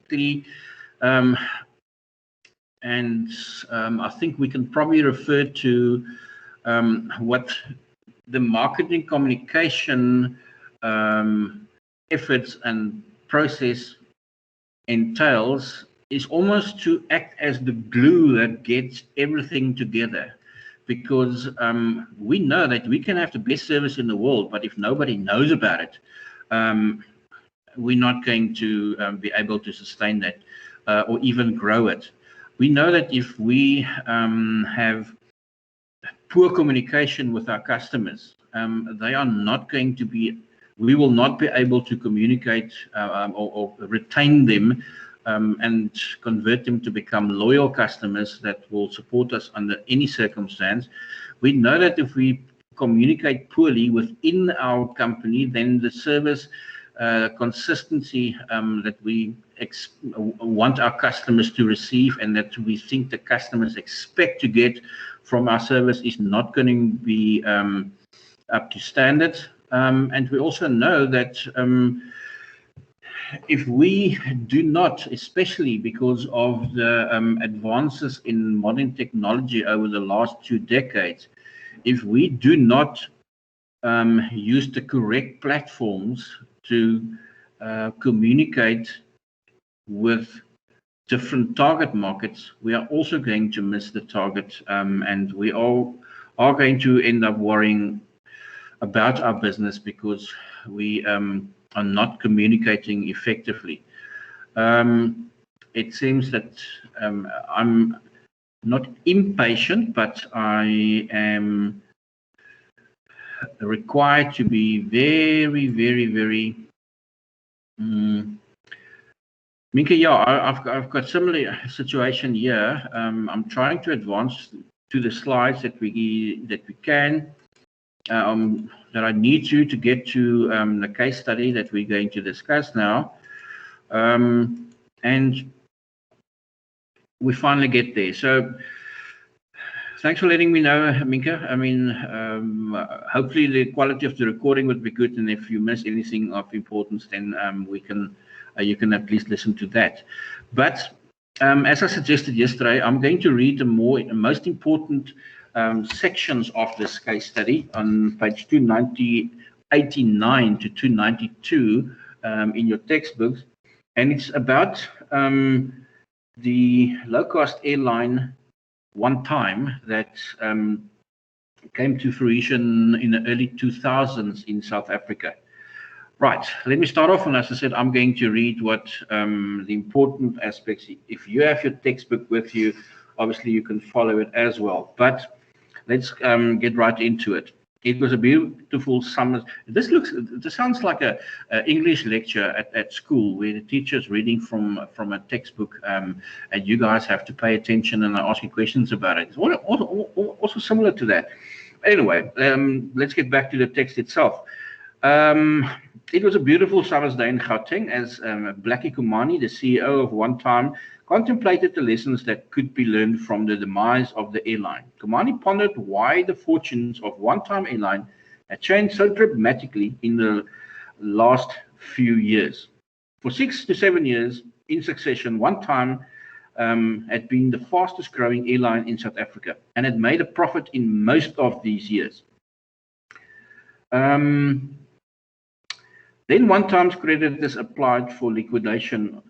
specifically, and I think we can probably refer to what the marketing communication efforts and process entails is almost to act as the glue that gets everything together. Because we know that we can have the best service in the world, but if nobody knows about it, we're not going to be able to sustain that or even grow it. We know that if we have poor communication with our customers, they are not going to be, we will not be able to communicate or retain them and convert them to become loyal customers that will support us under any circumstance. We know that if we communicate poorly within our company, then the service consistency that we want our customers to receive and that we think the customers expect to get from our service is not going to be up to standard. And we also know that if we do not, especially because of the advances in modern technology over the last 2 decades, if we do not use the correct platforms to communicate with different target markets, we are also going to miss the target, and we all are going to end up worrying about our business because we are not communicating effectively. It seems that I'm not impatient, but I am required to be very, very, very. Minka, yeah, I've got similar situation here. I'm trying to advance to the slides that we can. That I need to get to the case study that we're going to discuss now. And we finally get there. So thanks for letting me know, Minka. I mean, hopefully the quality of the recording would be good, and if you miss anything of importance, then we can you can at least listen to that. But as I suggested yesterday, I'm going to read the most important sections of this case study on page 289 to 292 in your textbooks, and it's about the low-cost airline one time that came to fruition in the early 2000s in South Africa. Right, let me start off, and as I said, I'm going to read what the important aspects. If you have your textbook with you, obviously you can follow it as well, but let's get right into it. It was a beautiful summer. This sounds like a English lecture at school where the teacher's reading from a textbook, and you guys have to pay attention and ask you questions about it. It's also similar to that. Anyway, let's get back to the text itself. It was a beautiful summer's day in Gauteng as Blackie Kumani, the CEO of One Time, contemplated the lessons that could be learned from the demise of the airline. Kumani pondered why the fortunes of One Time Airline had changed so dramatically in the last few years. For 6 to 7 years in succession, One Time had been the fastest growing airline in South Africa and had made a profit in most of these years. Then One Time's creditors applied for liquidation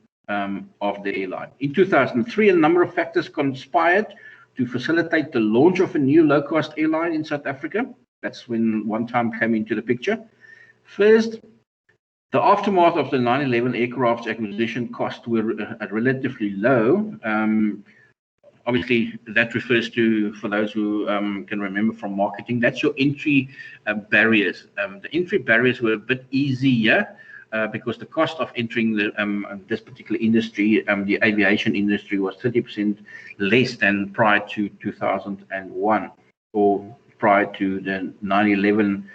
of the airline. In 2003, a number of factors conspired to facilitate the launch of a new low-cost airline in South Africa. That's when One Time came into the picture. First, the aftermath of the 9/11 aircraft acquisition costs were relatively low. Obviously, that refers to, for those who can remember from marketing, that's your entry barriers. The entry barriers were a bit easier because the cost of entering this particular industry, the aviation industry, was 30% less than prior to 2001 or prior to the 9/11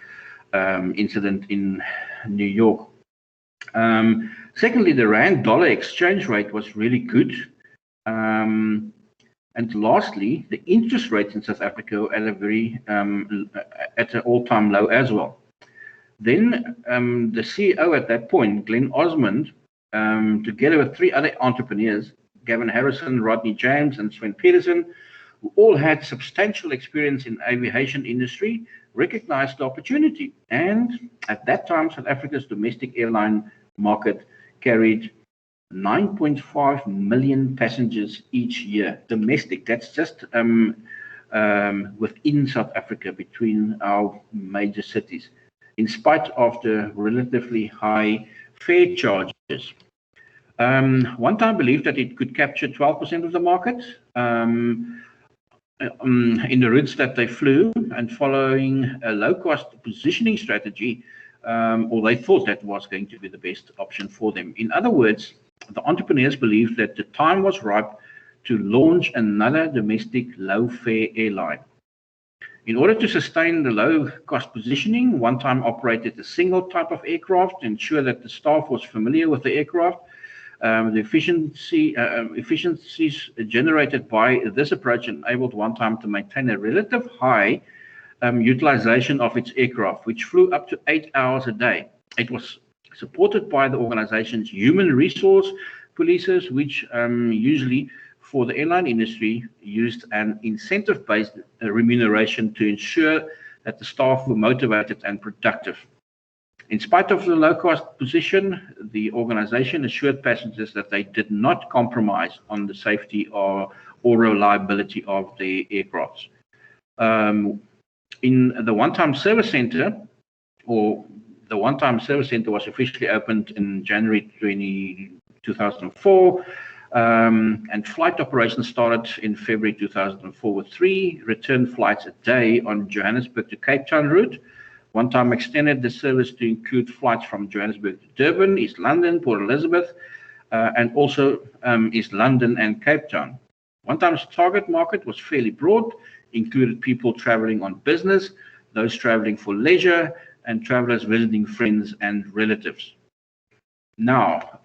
incident in New York. Secondly, the rand-dollar exchange rate was really good. And lastly, the interest rates in South Africa were at a very at an all-time low as well. Then the CEO at that point, Glenn Osmond, together with three other entrepreneurs, Gavin Harrison, Rodney James, and Sven Peterson, who all had substantial experience in aviation industry, recognized the opportunity. And at that time, South Africa's domestic airline market carried 9.5 million passengers each year. Domestic, that's just within South Africa, between our major cities, in spite of the relatively high fare charges. One time believed that it could capture 12% of the market in the routes that they flew, and following a low-cost positioning strategy, or they thought that was going to be the best option for them. In other words, the entrepreneurs believed that the time was ripe to launch another domestic low-fare airline. In order to sustain the low-cost positioning, One Time operated a single type of aircraft to ensure that the staff was familiar with the aircraft. The efficiencies generated by this approach enabled One Time to maintain a relative high utilization of its aircraft, which flew up to 8 hours a day. It was supported by the organization's human resource policies, which usually for the airline industry used an incentive-based remuneration to ensure that the staff were motivated and productive. In spite of the low-cost position, the organization assured passengers that they did not compromise on the safety or reliability of the aircrafts. In the One Time Service Center, or the One Time Service Center was officially opened in January 2004, and flight operations started in February 2004 with 3 return flights a day on Johannesburg to Cape Town route. One Time extended the service to include flights from Johannesburg to Durban, East London, Port Elizabeth, and also East London and Cape Town. One Time's target market was fairly broad, included people traveling on business, those traveling for leisure, and travelers visiting friends and relatives. Now,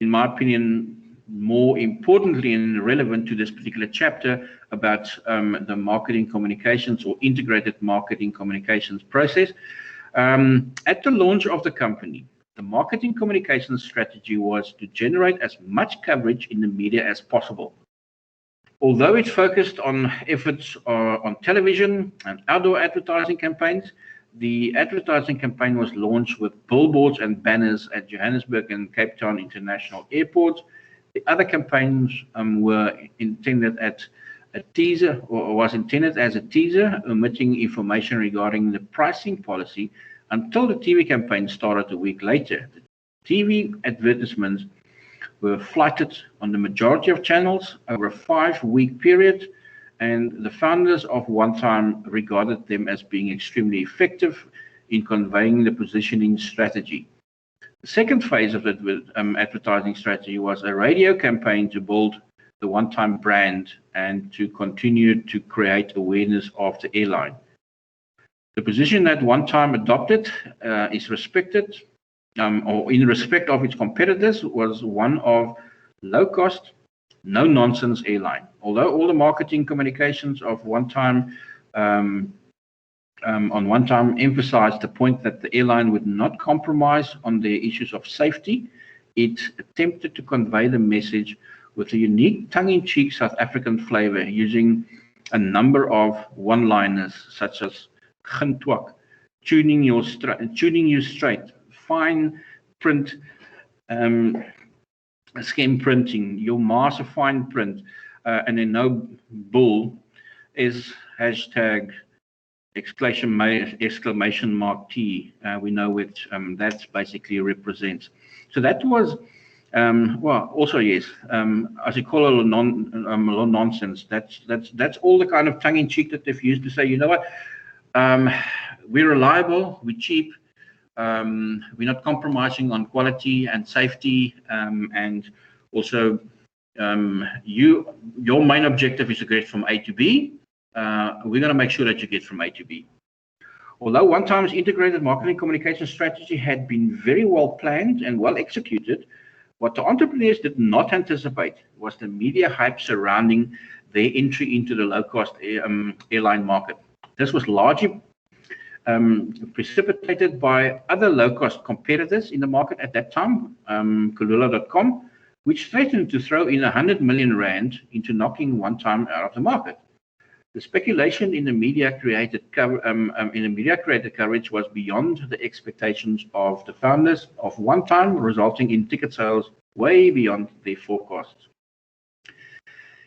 in my opinion, more importantly and relevant to this particular chapter about the marketing communications or integrated marketing communications process, at the launch of the company, the marketing communications strategy was to generate as much coverage in the media as possible. Although it focused on efforts on television and outdoor advertising campaigns, the advertising campaign was launched with billboards and banners at Johannesburg and Cape Town international airports. The other campaigns were intended as a teaser, or was intended as a teaser, omitting information regarding the pricing policy until the TV campaign started a week later. The TV advertisements were flighted on the majority of channels over a 5-week period, and the founders of One Time regarded them as being extremely effective in conveying the positioning strategy. The second phase of the advertising strategy was a radio campaign to build the One Time brand and to continue to create awareness of the airline. The position that One Time adopted is respected, or in respect of its competitors, was one of low-cost, no-nonsense airline. Although all the marketing communications of One Time on One Time emphasized the point that the airline would not compromise on the issues of safety, it attempted to convey the message with a unique tongue-in-cheek South African flavor, using a number of one-liners such as "Gintwak," tuning you straight, fine print, skim printing, your ma's a fine print, and then no bull is hashtag exclamation mark T. We know what that basically represents. So that was, well, also yes, as you call it, nonsense. That's all the kind of tongue-in-cheek that they've used to say, you know what, we're reliable, we're cheap, we're not compromising on quality and safety, and also your main objective is to get from A to B. We're going to make sure that you get from A to B. Although One Time's integrated marketing communication strategy had been very well planned and well executed, what the entrepreneurs did not anticipate was the media hype surrounding their entry into the low-cost airline market. This was largely precipitated by other low-cost competitors in the market at that time, Kulula.com, which threatened to throw in 100 million rand into knocking One Time out of the market. The speculation in the media created coverage was beyond the expectations of the founders of One Time, resulting in ticket sales way beyond their forecasts.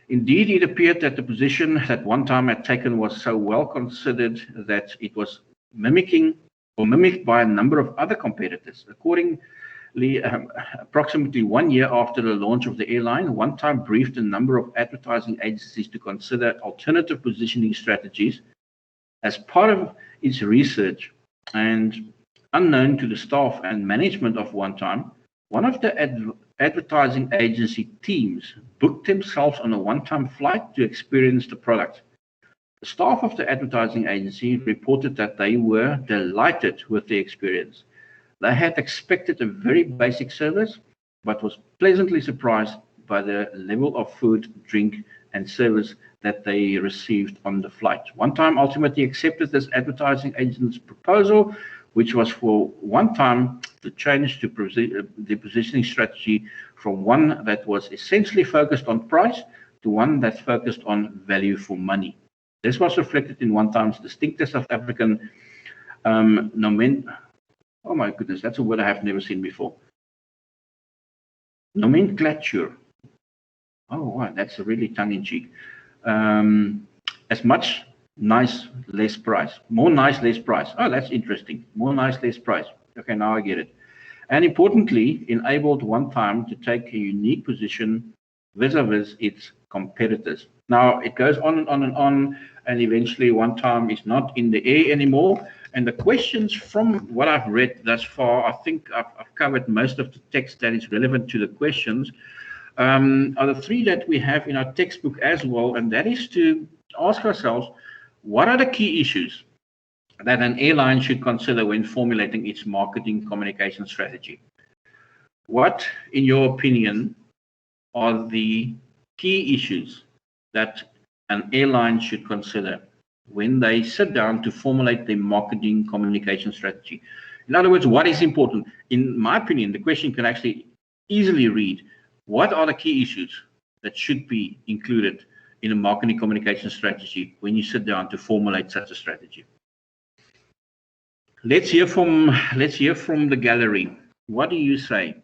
Indeed, it appeared that the position that One Time had taken was so well considered that it was mimicked by a number of other competitors. Accordingly, approximately 1 year after the launch of the Airline, One Time briefed a number of advertising agencies to consider alternative positioning strategies as part of its research. And unknown to the staff and management of One Time, one of the advertising agency teams booked themselves on a one-time flight to experience the product. The staff of the advertising agency reported that they were delighted with the experience. They had expected a very basic service, but was pleasantly surprised by the level of food, drink, and service that they received on the flight. One Time ultimately accepted this advertising agent's proposal, which was for One Time to change the positioning strategy from one that was essentially focused on price to one that focused on value for money. This was reflected in One Time's distinctive South African oh my goodness, that's a word I have never seen before. Nomenclature. Oh, wow, that's really tongue-in-cheek. As much nice, less price. More nice, less price. Oh, that's interesting. More nice, less price. Okay, now I get it. And importantly, enabled One Time to take a unique position vis-a-vis its competitors. Now, it goes on and on and on, and eventually One Time is not in the air anymore. And the questions from what I've read thus far, I think I've covered most of the text that is relevant to the questions, are the three that we have in our textbook as well, and that is to ask ourselves, what are the key issues that an airline should consider when formulating its marketing communication strategy? What, in your opinion, are the key issues that an airline should consider when they sit down to formulate their marketing communication strategy? In other words, what is important? In my opinion, the question can actually easily read, what are the key issues that should be included in a marketing communication strategy when you sit down to formulate such a strategy? Let's hear from the gallery. What do you say?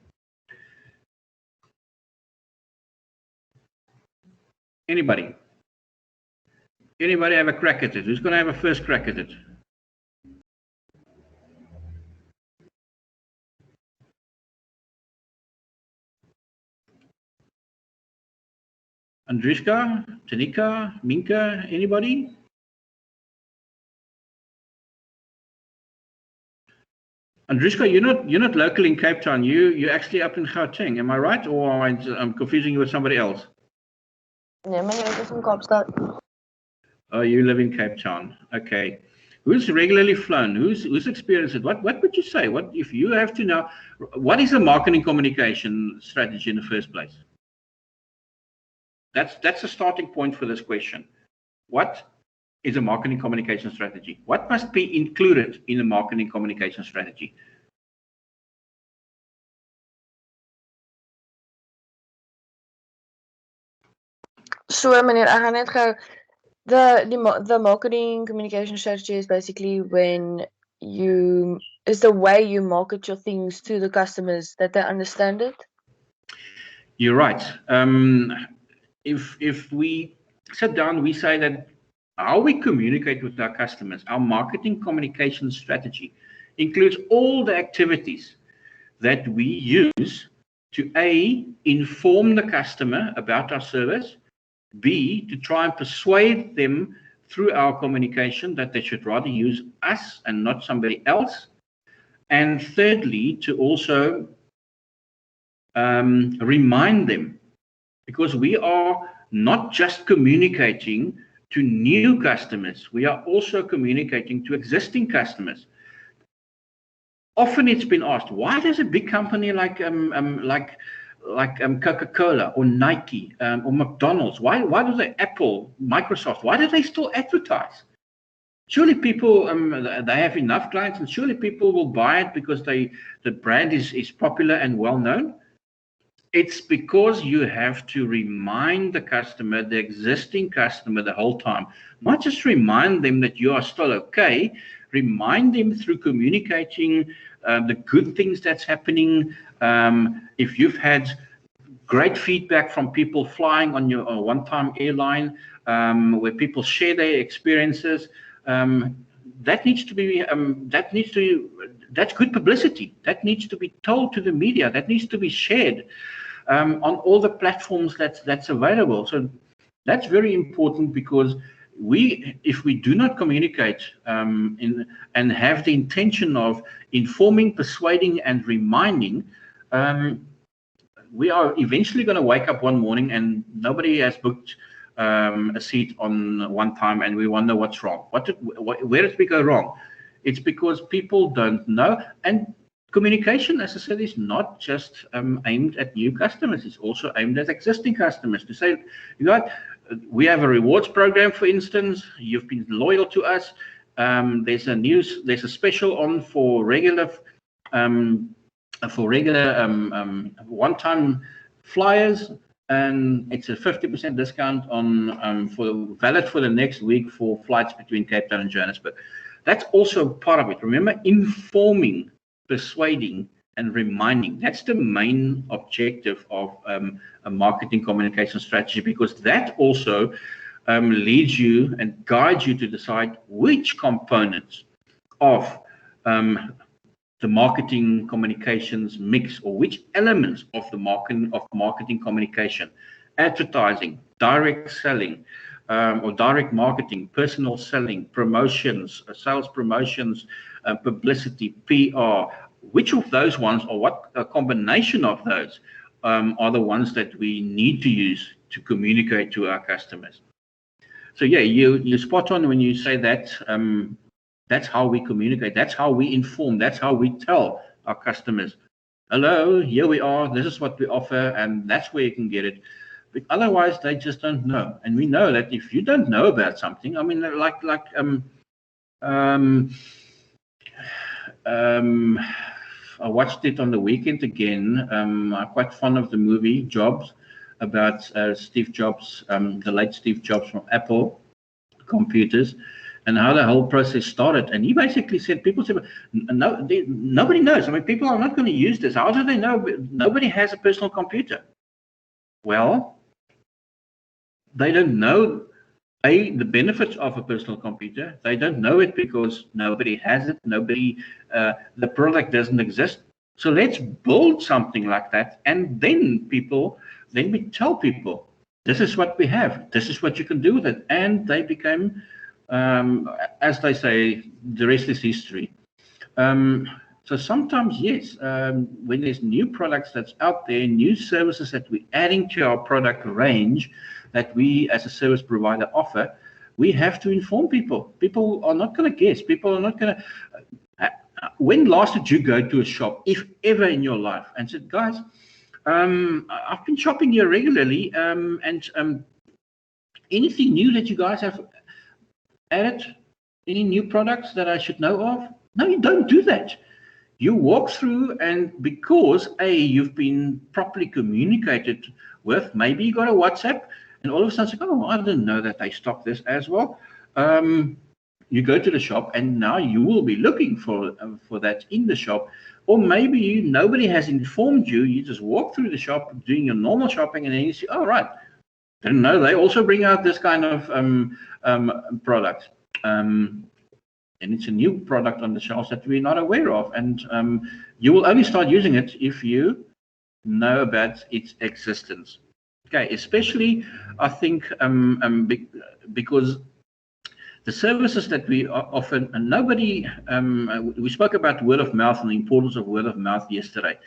Anybody? Anybody have a crack at it? Who's going to have a first crack at it? Andrishka, Tanika, Minka, anybody? Andrishka, you're not local in Cape Town. You're actually up in Gauteng. Am I right, or I'm confusing you with somebody else? Nee, meneer, ek is in Kaapstad. Oh, you live in Cape Town. Okay. Who's regularly flown? Who's experienced it? What would you say? What if you have to know? What is a marketing communication strategy in the first place? That's a starting point for this question. What is a marketing communication strategy? What must be included in a marketing communication strategy? So, meneer, ek gaan net gou the marketing communication strategy is basically when is the way you market your things to the customers that they understand it. You're right. If we sit down, we say that how we communicate with our customers, our marketing communication strategy includes all the activities that we use to A, inform the customer about our service, B, to try and persuade them through our communication that they should rather use us and not somebody else, and thirdly, to also remind them, because we are not just communicating to new customers, we are also communicating to existing customers. Often it's been asked, why does a big company like Coca-Cola or Nike or McDonald's, why do they, Apple, Microsoft, why do they still advertise? Surely people, they have enough clients, and surely people will buy it because the brand is popular and well known. It's because you have to remind the customer, the existing customer, the whole time. Not just remind them that you are still okay. Remind them through communicating the good things that's happening. If you've had great feedback from people flying on your one-time airline, where people share their experiences, that needs to be that's good publicity. That needs to be told to the media. That needs to be shared on all the platforms that's available. So that's very important, because if we do not communicate and have the intention of informing, persuading, and reminding, we are eventually going to wake up one morning and nobody has booked a seat on one time, and we wonder what's wrong. Where did we go wrong? It's because people don't know. And communication, as I said, is not just aimed at new customers. It's also aimed at existing customers. To say, we have a rewards program, for instance. You've been loyal to us. There's a special on for regular one-time flyers, and it's a 50% discount on valid for the next week for flights between Cape Town and Johannesburg. That's also part of it. Remember, informing, persuading, and reminding. That's the main objective of a marketing communication strategy, because that also leads you and guides you to decide which components of the marketing communications mix, or which elements of the marketing communication, advertising, direct selling, or direct marketing, personal selling, promotions, sales promotions, publicity, PR, which of those ones, or what a combination of those are the ones that we need to use to communicate to our customers. So yeah, you're spot on when you say that. That's how we communicate. That's how we inform. That's how we tell our customers, hello, here we are. This is what we offer, and that's where you can get it. But otherwise, they just don't know. And we know that if you don't know about something, I mean, I watched it on the weekend again. I'm quite fond of the movie Jobs, about Steve Jobs, the late Steve Jobs from Apple computers, and how the whole process started. And he basically said, people said, no, nobody knows. I mean, people are not going to use this. How do they know? Nobody has a personal computer. Well, they don't know the benefits of a personal computer. They don't know it because nobody has it. The product doesn't exist. So let's build something like that, and then we tell people, this is what we have. This is what you can do with it. And they became, as they say, the rest is history. So sometimes, yes, when there's new products that's out there, new services that we're adding to our product range that we as a service provider offer, we have to inform people. People are not going to guess. People are not going to... When last did you go to a shop, if ever in your life, and said, guys, I've been shopping here regularly, and anything new that you guys have added? Any new products that I should know of? No, you don't do that. You walk through, and because you've been properly communicated with, maybe you got a WhatsApp, and all of a sudden, oh, I didn't know that they stock this as well. You go to the shop, and now you will be looking for that in the shop. Or maybe nobody has informed you. You just walk through the shop doing your normal shopping, and then you see, oh, right, didn't know they also bring out this kind of product. And it's a new product on the shelves that we're not aware of. And you will only start using it if you know about its existence. Okay, especially, I think, because the services that we offer, and nobody, we spoke about word of mouth and the importance of word of mouth yesterday.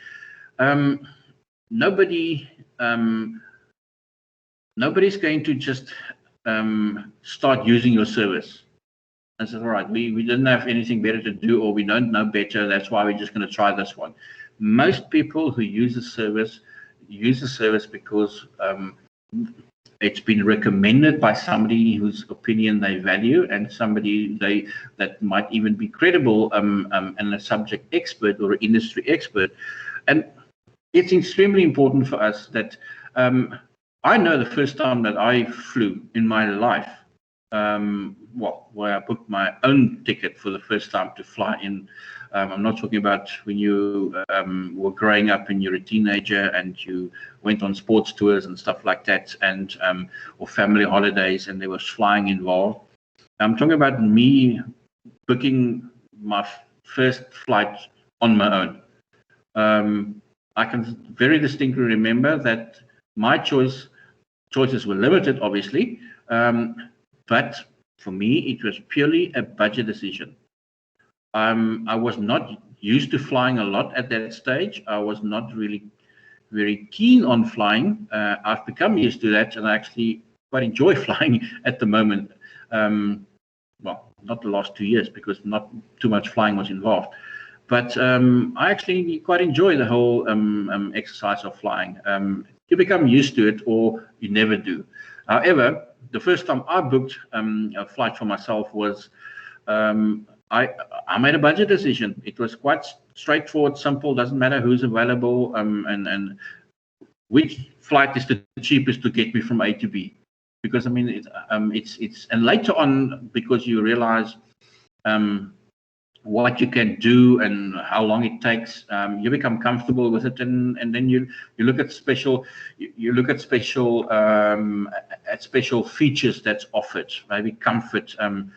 Nobody's going to just start using your service. I said, all right, we didn't have anything better to do, or we don't know better. That's why we're just going to try this one. Most people who use the service because it's been recommended by somebody whose opinion they value and somebody that might even be credible and a subject expert or an industry expert. And it's extremely important for us that I know the first time that I flew in my life, where I booked my own ticket for the first time to fly in. I'm not talking about when you were growing up and you're a teenager and you went on sports tours and stuff like that, and or family holidays and there was flying involved. I'm talking about me booking my first flight on my own. I can very distinctly remember that my choices were limited, obviously, but for me, it was purely a budget decision. I was not used to flying a lot at that stage. I was not really very keen on flying. I've become used to that, and I actually quite enjoy flying at the moment. Well, not the last 2 years because not too much flying was involved. But I actually quite enjoy the whole exercise of flying. You become used to it or you never do. However, the first time I booked a flight for myself was I made a budget decision. It was quite straightforward, simple, doesn't matter who's available and which flight is the cheapest to get me from A to B. Because I mean, it's and later on, because you realize what you can do and how long it takes, you become comfortable with it, and then you look at special special features that's offered, maybe comfort, and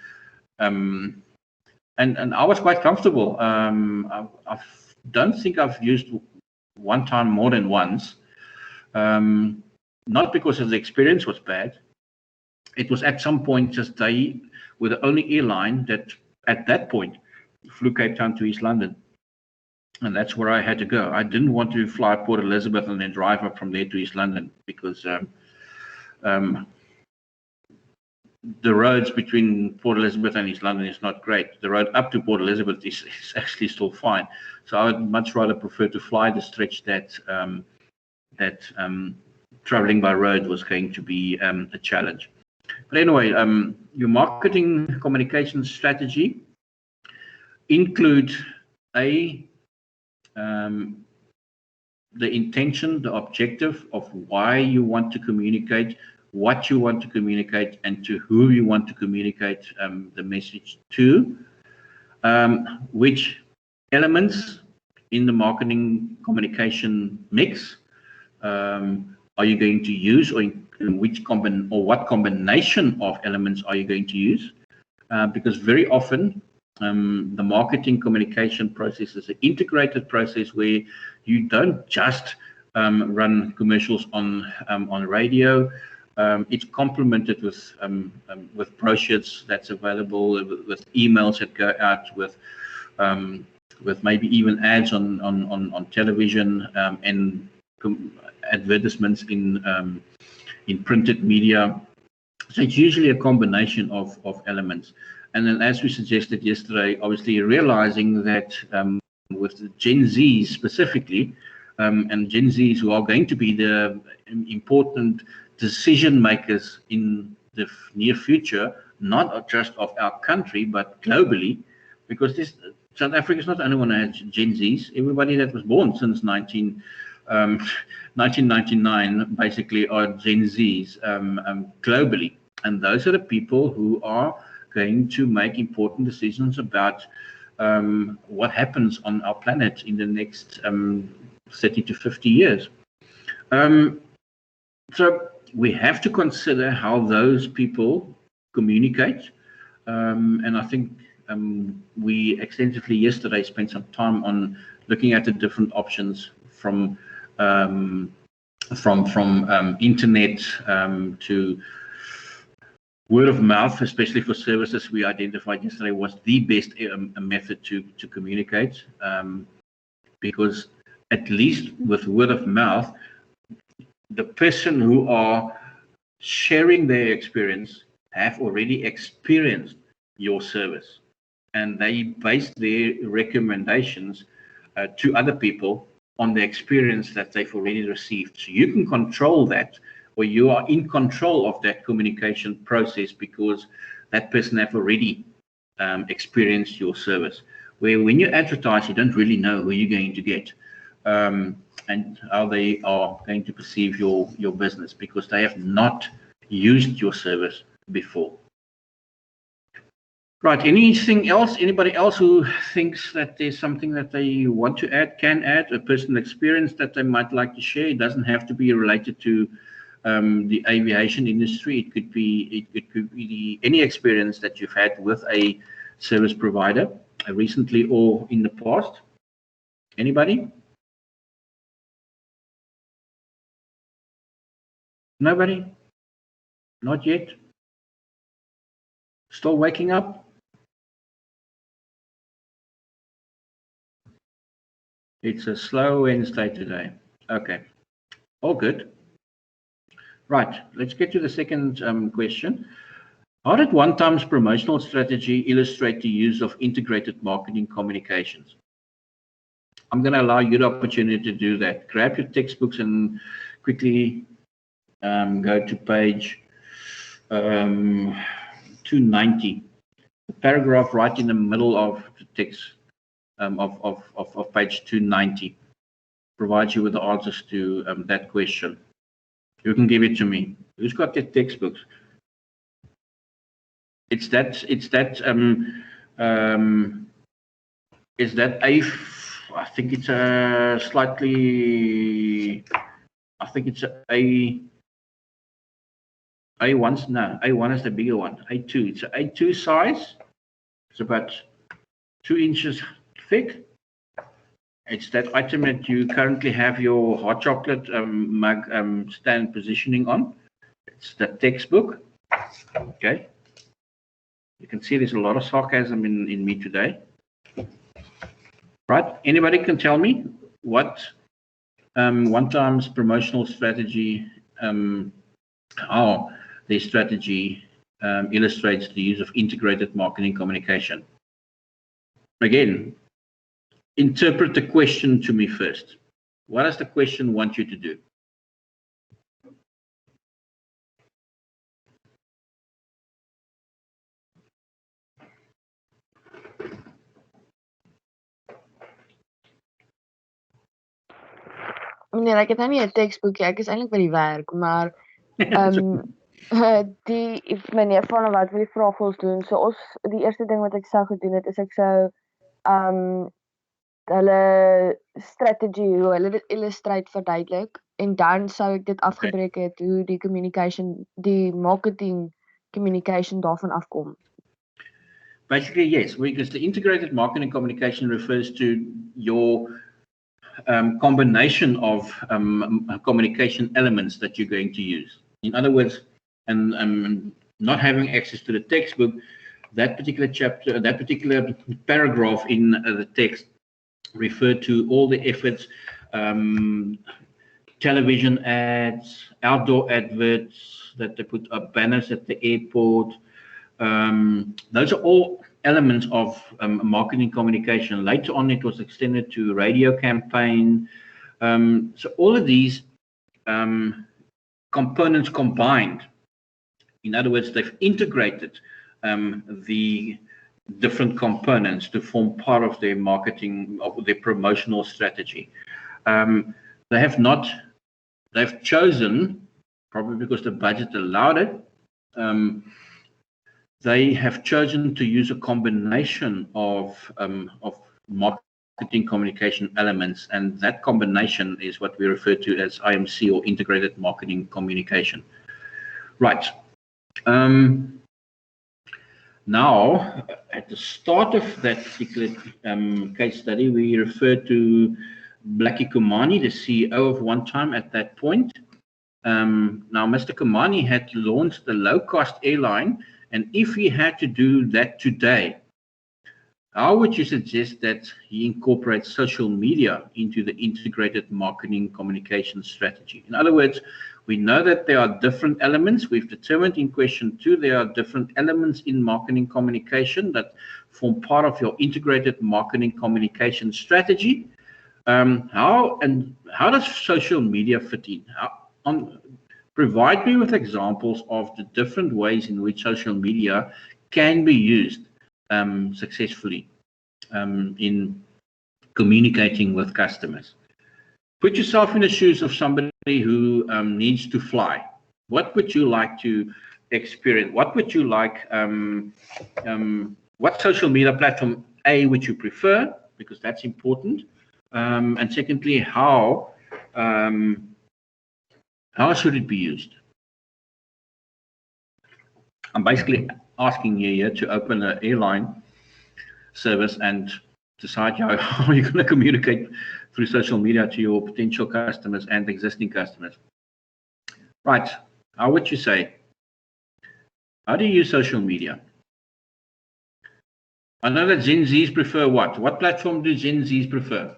I was quite comfortable. I don't think I've used one time more than once, not because of the experience was bad. It was at some point just they were the only airline that at that point flew Cape Town to East London, and that's where I had to go. I didn't want to fly Port Elizabeth and then drive up from there to East London because the roads between Port Elizabeth and East London is not great. The road up to Port Elizabeth is actually still fine. So I would much rather prefer to fly the stretch that traveling by road was going to be a challenge. But anyway, your marketing communication strategy include the intention, the objective of why you want to communicate, what you want to communicate, and to who you want to communicate the message to. Which elements in the marketing communication mix are you going to use, or in which what combination of elements are you going to use? Because very often the marketing communication process is an integrated process where you don't just run commercials on radio. It's complemented with brochures that's available, with emails that go out, with maybe even ads on television and advertisements in printed media. So it's usually a combination of elements. And then, as we suggested yesterday, obviously realizing that with the Gen Zs specifically, and Gen Zs who are going to be the important decision makers in the near future, not just of our country, but globally, because South Africa is not the only one that has Gen Zs. Everybody that was born since 1999 basically are Gen Zs globally. And those are the people who are going to make important decisions about what happens on our planet in the next 30 to 50 years. So we have to consider how those people communicate. And I think we extensively yesterday spent some time on looking at the different options from internet to word of mouth, especially for services we identified yesterday was the best method to communicate, because at least with word of mouth, the person who are sharing their experience have already experienced your service, and they base their recommendations to other people on the experience that they've already received. So you can control that, or you are in control of that communication process because that person have already experienced your service. Where when you advertise, you don't really know who you're going to get and how they are going to perceive your business because they have not used your service before. Right, anything else? Anybody else who thinks that there's something that they want to add, can add, a personal experience that they might like to share? It doesn't have to be related to the aviation industry. It could be any experience that you've had with a service provider recently or in the past. Anybody? Nobody? Not yet? Still waking up? It's a slow Wednesday today. Okay, all good. Right, let's get to the second question. How did One Time's promotional strategy illustrate the use of integrated marketing communications? I'm going to allow you the opportunity to do that. Grab your textbooks and quickly go to page 290, the paragraph right in the middle of the text of page 290 provides you with the answers to that question. You can give it to me. Who's got their textbooks? Is that a, I think it's a slightly, I think it's a A1, no, A1 is the bigger one. A2, it's an A2 size. It's about 2 inches thick. It's that item that you currently have your hot chocolate mug stand positioning on. It's the textbook. Okay. You can see there's a lot of sarcasm in me today. Right. Anybody can tell me what One Time's promotional strategy, how their strategy illustrates the use of integrated marketing communication. Again, interpret the question to me first. What does the question want you to do? Meneer, ek het nou nie 'n teksboekie, ek is eintlik by die werk, maar die meneer van wat wil die vraag ons doen. So ons die eerste ding wat ek sou gedoen het is ek sou hulle strategy, hoe hulle dit illustrate verduidelik en dan sou ek dit afgebreek het hoe die communication, die marketing communication daarvan afkom. Basically, yes, because the integrated marketing communication refers to your combination of communication elements that you're going to use. In other words, and not having access to the textbook, that particular chapter, that particular paragraph in the text referred to all the efforts, television ads, outdoor adverts that they put up, banners at the airport. Those are all elements of marketing communication. Later on, it was extended to radio campaign. So all of these components combined, in other words, they've integrated the different components to form part of their marketing, of their promotional strategy. They've chosen, probably because the budget allowed it, they have chosen to use a combination of marketing communication elements, and that combination is what we refer to as IMC, or integrated marketing communication. Right. Now, at the start of that particular case study, we referred to Blackie Kumani, the CEO of One Time at that point. Now, Mr. Kumani had launched the low-cost airline, and if he had to do that today, how would you suggest that he incorporates social media into the integrated marketing communication strategy? In other words, we know that there are different elements. We've determined in question 2 there are different elements in marketing communication that form part of your integrated marketing communication strategy. How does social media fit in? Provide me with examples of the different ways in which social media can be used successfully in communicating with customers. Put yourself in the shoes of somebody who needs to fly. What would you like to experience? What would you like? What social media platform A would you prefer? Because that's important. And secondly, how should it be used? I'm basically asking you here to open an airline service and decide how you're going to communicate through social media to your potential customers and existing customers. Right. How would you say? How do you use social media? I know that Gen Zs prefer what? What platform do Gen Zs prefer?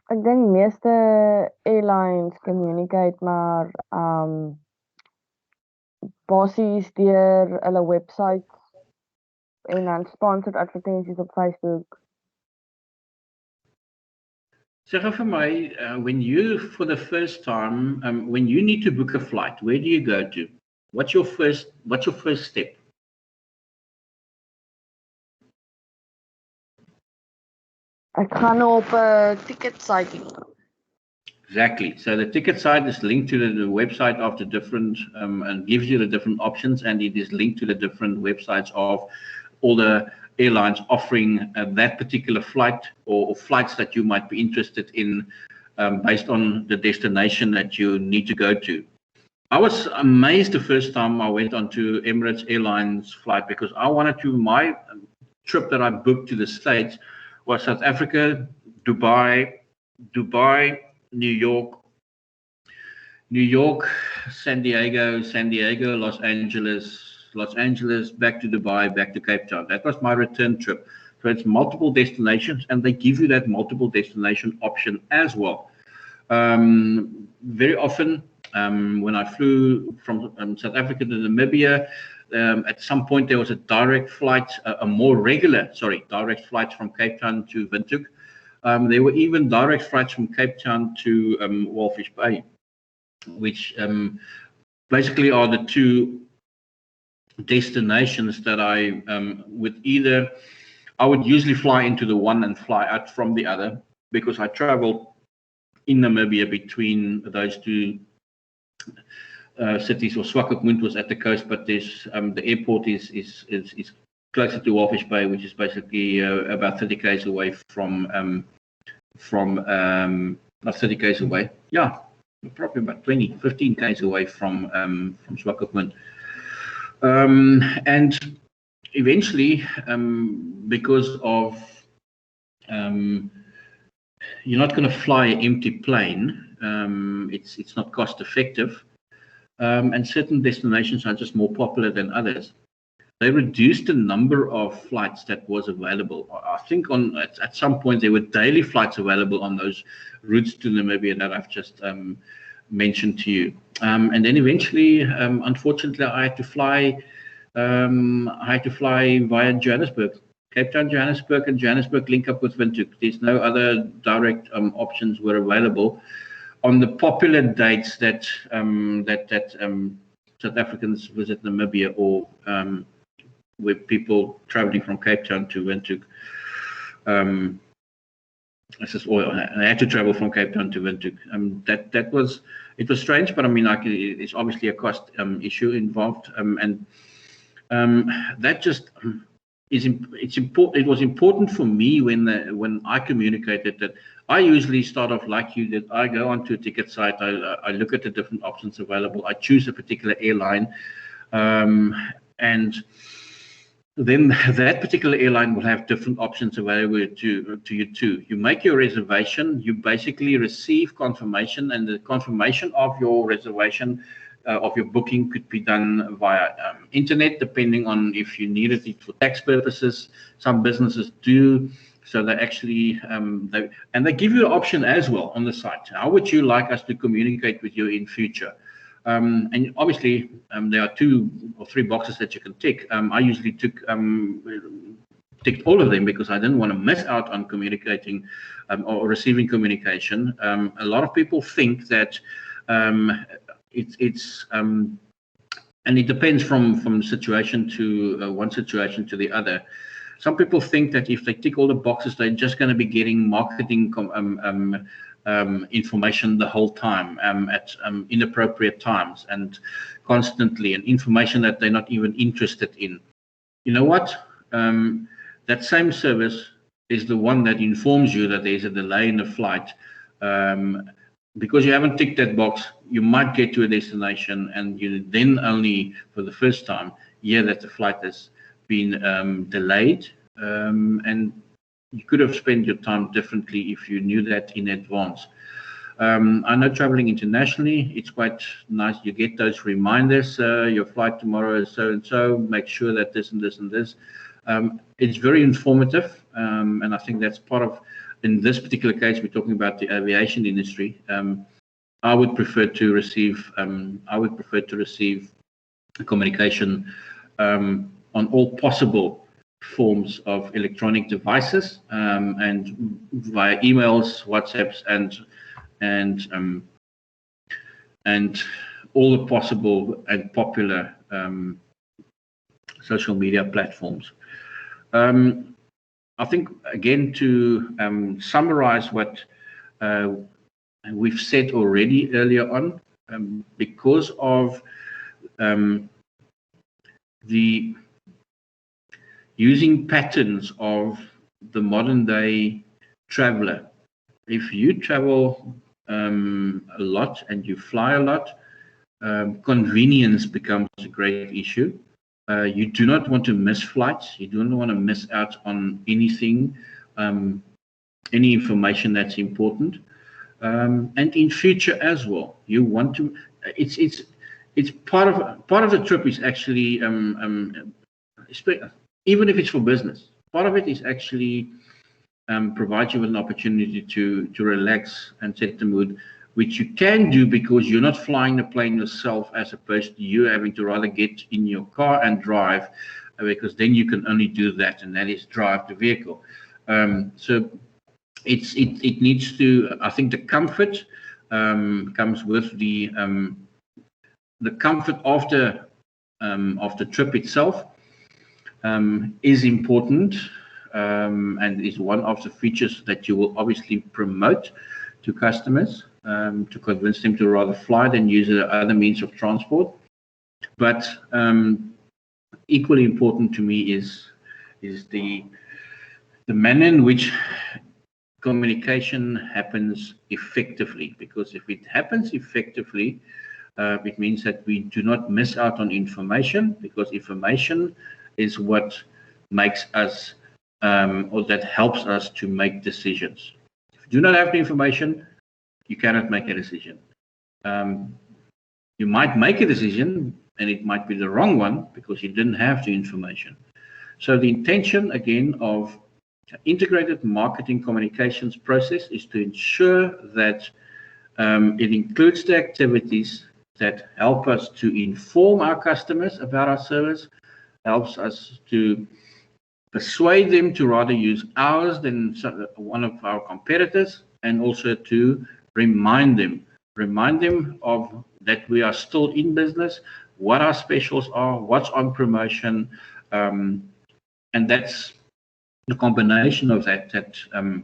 Ek dink meeste airlines communicate maar basies deur hulle website en dan sponsored advertensies op Facebook. Say for my, when you, for the first time, when you need to book a flight, where do you go to? What's your first step? Ek gaan op 'n ticket site. Exactly. So the ticket site is linked to the website of the different and gives you the different options, and it is linked to the different websites of all the airlines offering that particular flight or flights that you might be interested in based on the destination that you need to go to. I was amazed the first time I went onto Emirates Airlines flight because I wanted to, my trip that I booked to the States was South Africa, Dubai, New York, San Diego, Los Angeles, back to Dubai, back to Cape Town. That was my return trip. So it's multiple destinations, and they give you that multiple destination option as well. Very often, when I flew from South Africa to Namibia, at some point there was a direct flight, direct flight from Cape Town to Windhoek. There were even direct flights from Cape Town to Walvis Bay, which basically are the two destinations that I would usually fly into the one and fly out from the other, because I traveled in Namibia between those two cities. Or Swakopmund was at the coast, but there's the airport is closer to Walvis Bay, which is basically about 30 km away from not 30 km away. Yeah, probably about 15 km away from Swakopmund. And eventually, because of you're not going to fly an empty plane, it's not cost effective, and certain destinations are just more popular than others. They reduced the number of flights that was available. I think at some point there were daily flights available on those routes to Namibia that I've just mentioned to you. And then eventually, unfortunately, I had to fly via Johannesburg, Cape Town, Johannesburg, and Johannesburg link up with Windhoek. There's no other direct options were available on the popular dates that South Africans visit Namibia, or with people traveling from Cape Town to Windhoek. I had to travel from Cape Town to Windhoek. It was strange, but I mean, it's obviously a cost issue involved, and that just it's important. It was important for me when I communicated that I usually start off like you did. I go onto a ticket site, I look at the different options available, I choose a particular airline, and then that particular airline will have different options available to you too. You make your reservation, you basically receive confirmation, and the confirmation of your reservation of your booking could be done via internet, depending on if you needed it for tax purposes. Some businesses do, so they actually they give you an option as well on the site. How would you like us to communicate with you in future? And obviously, there are 2 or 3 boxes that you can tick. I usually ticked all of them because I didn't want to miss out on communicating or receiving communication. A lot of people think that and it depends from situation to one situation to the other. Some people think that if they tick all the boxes, they're just going to be getting marketing information the whole time at inappropriate times and constantly, and information that they're not even interested in. You know what? That same service is the one that informs you that there's a delay in the flight. Because you haven't ticked that box, you might get to a destination and you then only for the first time hear that the flight has been delayed, and you could have spent your time differently if you knew that in advance. I know traveling internationally, it's quite nice. You get those reminders, your flight tomorrow is so and so, make sure that this and this and this. It's very informative, and I think that's part of, in this particular case, we're talking about the aviation industry. I would prefer to receive communication on all possible forms of electronic devices, and via emails, WhatsApps, and all the possible and popular social media platforms. I think, again, to summarize what we've said already earlier on, because of the using patterns of the modern day traveler. If you travel a lot and you fly a lot, convenience becomes a great issue. You do not want to miss flights. You don't want to miss out on anything, any information that's important. And in future as well, you want to. It's part of the trip is actually, even if it's for business, part of it is actually provide you with an opportunity to relax and set the mood, which you can do because you're not flying the plane yourself, as opposed to you having to rather get in your car and drive, because then you can only do that, and that is drive the vehicle. So it needs to. I think the comfort comes with the comfort of the trip itself is important, and is one of the features that you will obviously promote to customers, to convince them to rather fly than use other means of transport. But equally important to me is the manner in which communication happens effectively. Because if it happens effectively, it means that we do not miss out on information, because information is what makes us, or that helps us to make decisions. If you do not have the information, you cannot make a decision. You might make a decision and it might be the wrong one because you didn't have the information. So the intention, again, of integrated marketing communications process is to ensure that it includes the activities that help us to inform our customers about our service, helps us to persuade them to rather use ours than one of our competitors, and also to remind them of that we are still in business, what our specials are, what's on promotion, and that's the combination of that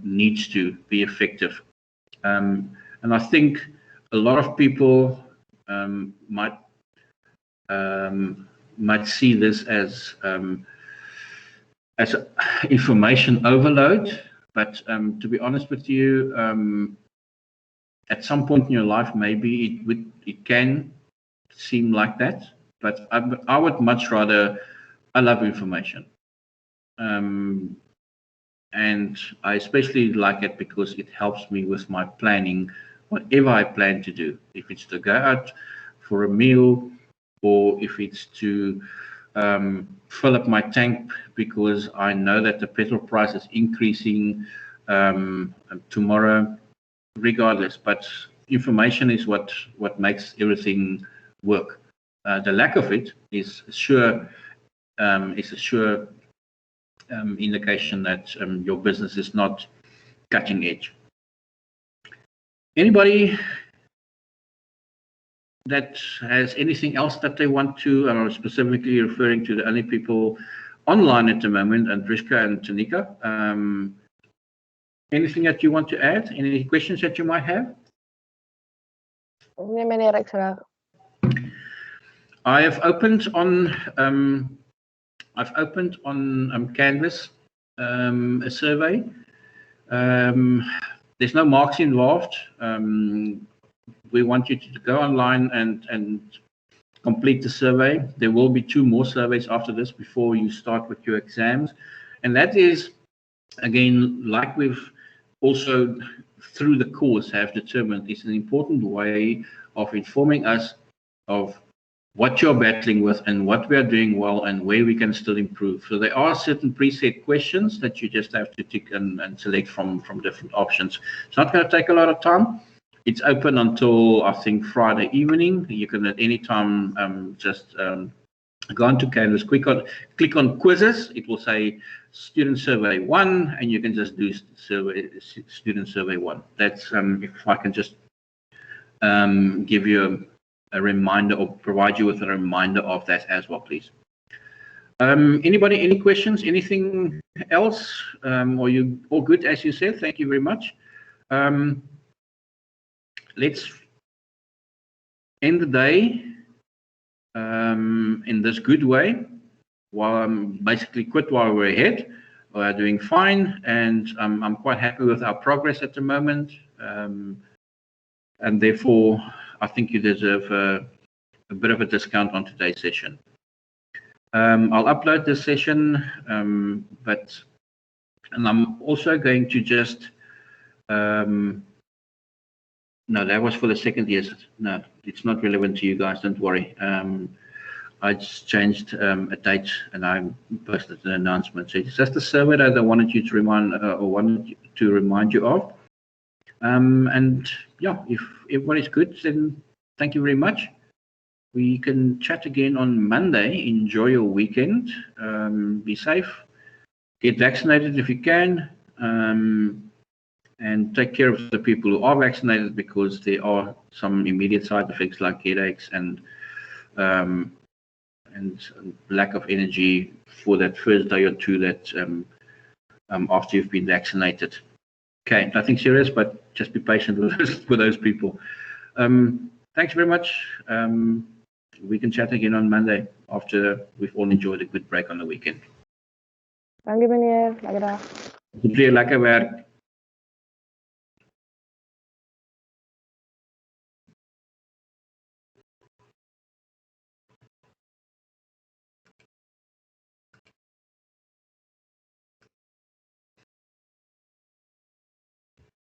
needs to be effective. And I think a lot of people might see this as information overload, but to be honest with you, at some point in your life, maybe it can seem like that, but I would much rather. I love information, and I especially like it because it helps me with my planning, whatever I plan to do. If it's to go out for a meal, or if it's to fill up my tank because I know that the petrol price is increasing tomorrow. Regardless, but information is what makes everything work. The lack of it is a sure indication that your business is not cutting edge. Anybody that has anything else that they want to, and I'm specifically referring to the only people online at the moment, Andriska and Tanika. Anything that you want to add? Any questions that you might have? Nee, meneer, ek sal. I have opened on Canvas a survey. There's no marks involved. We want you to go online and complete the survey. There will be 2 more surveys after this before you start with your exams. And that is, again, like we've also through the course have determined, it's an important way of informing us of what you're battling with and what we are doing well and where we can still improve. So there are certain preset questions that you just have to tick and select from different options. It's not going to take a lot of time. It's open until, I think, Friday evening. You can at any time just go onto Canvas, click on quizzes. It will say student survey 1, and you can just do student survey 1. That's if I can just give you a reminder or provide you with a reminder of that as well, please. Anybody, any questions, anything else? Are you all good, as you said? Thank you very much. Let's end the day in this good way. While I'm basically quit while we're ahead. We're doing fine, and I'm quite happy with our progress at the moment. And therefore, I think you deserve a bit of a discount on today's session. I'll upload this session, and I'm also going to just, no, that was for the second year. No, it's not relevant to you guys, don't worry. I just changed a date and I posted an announcement. So it's just a survey that I wanted you to remind you of. And yeah, if everybody's good, then thank you very much. We can chat again on Monday. Enjoy your weekend. Be safe. Get vaccinated if you can. And take care of the people who are vaccinated, because there are some immediate side effects like headaches and lack of energy for that first day or 2 that after you've been vaccinated. Okay, nothing serious, but just be patient with those people. Thanks very much. We can chat again on Monday after we've all enjoyed a good break on the weekend. Dankie meneer, lekker dag. Lekker werk.